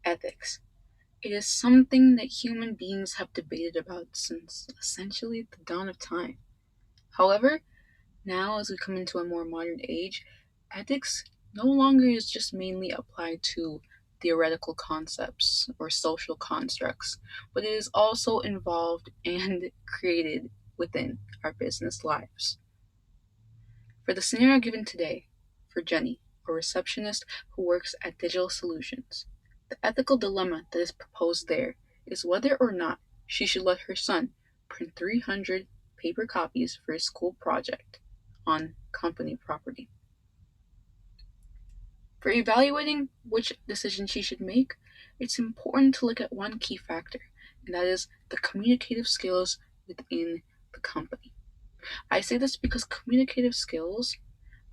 Ethics. It is something that human beings have debated about since essentially the dawn of time. However, now as we come into a more modern age, ethics no longer is just mainly applied to theoretical concepts or social constructs, but it is also involved and created within our business lives. For the scenario given today, for Jenny, a receptionist who works at Digital Solutions, the ethical dilemma that is proposed there is whether or not she should let her son print 300 paper copies for his school project on company property. For evaluating which decision she should make, it's important to look at one key factor, and that is the communicative skills within the company. I say this because communicative skills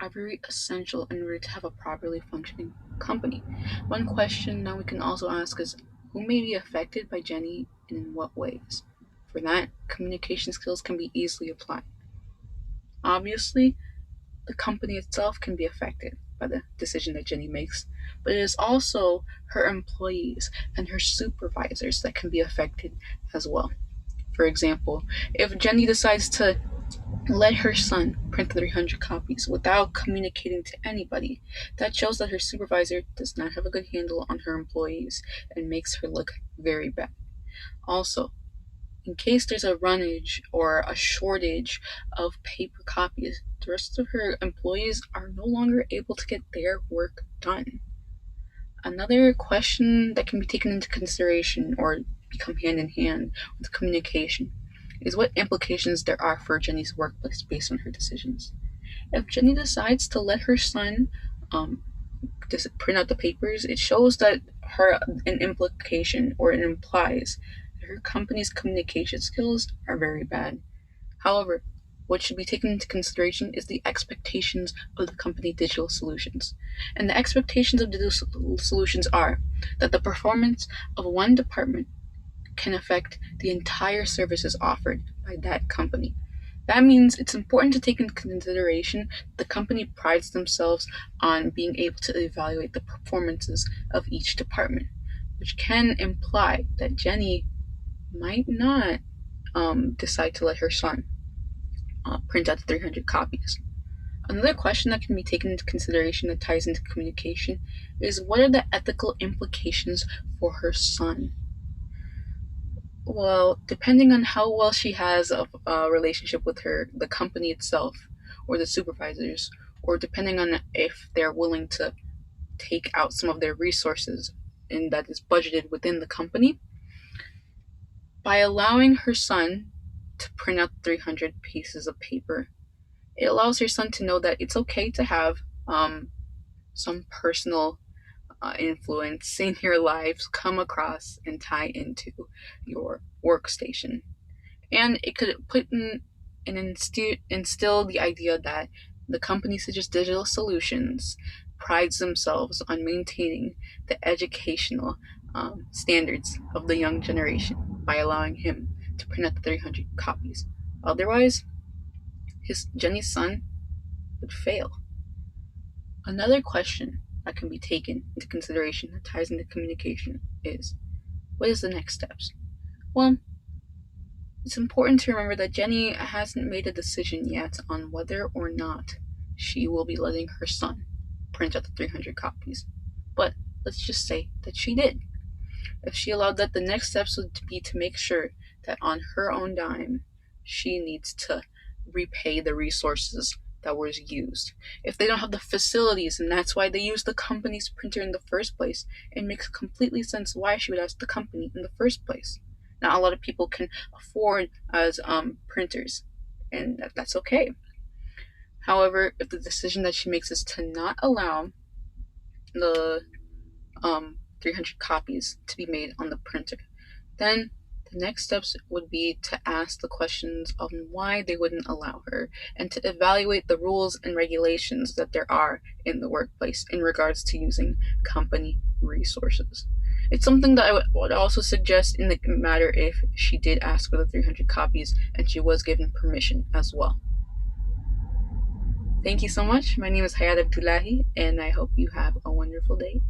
are very essential in order to have a properly functioning company. One question that we can also ask is who may be affected by Jenny and in what ways? For that, communication skills can be easily applied. Obviously, the company itself can be affected by the decision that Jenny makes, but it is also her employees and her supervisors that can be affected as well. For example, if Jenny decides to let her son print 300 copies without communicating to anybody, that shows that her supervisor does not have a good handle on her employees and makes her look very bad. Also, in case there's a runnage or a shortage of paper copies, the rest of her employees are no longer able to get their work done. Another question that can be taken into consideration or become hand in hand with communication is what implications there are for Jenny's workplace based on her decisions. If Jenny decides to let her son just print out the papers, it shows that an implication or it implies that her company's communication skills are very bad. However, what should be taken into consideration is the expectations of the company Digital Solutions. And the expectations of Digital Solutions are that the performance of one department can affect the entire services offered by that company. That means it's important to take into consideration the company prides themselves on being able to evaluate the performances of each department, which can imply that Jenny might not decide to let her son print out the 300 copies. Another question that can be taken into consideration that ties into communication is what are the ethical implications for her son? Well, depending on how well she has a relationship with the company itself, or the supervisors, or depending on if they're willing to take out some of their resources and that is budgeted within the company, by allowing her son to print out 300 pieces of paper, it allows her son to know that it's okay to have some personal influence in your lives come across and tie into your workstation. And it could put in and instill the idea that the company such as Digital Solutions prides themselves on maintaining the educational standards of the young generation by allowing him to print out the 300 copies. Otherwise, Jenny's son would fail. Another question that can be taken into consideration that ties into communication is, what is the next steps? Well, it's important to remember that Jenny hasn't made a decision yet on whether or not she will be letting her son print out the 300 copies. But let's just say that she did. If she allowed that, the next steps would be to make sure that on her own dime, she needs to repay the resources that was used. If they don't have the facilities, and that's why they use the company's printer in the first place, it makes completely sense why she would ask the company in the first place. Not a lot of people can afford as printers, and that's okay. However, if the decision that she makes is to not allow the 300 copies to be made on the printer, then the next steps would be to ask the questions of why they wouldn't allow her and to evaluate the rules and regulations that there are in the workplace in regards to using company resources. It's something that I would also suggest in the matter if she did ask for the 300 copies and she was given permission as well. Thank you so much. My name is Hayat Abdullahi, and I hope you have a wonderful day.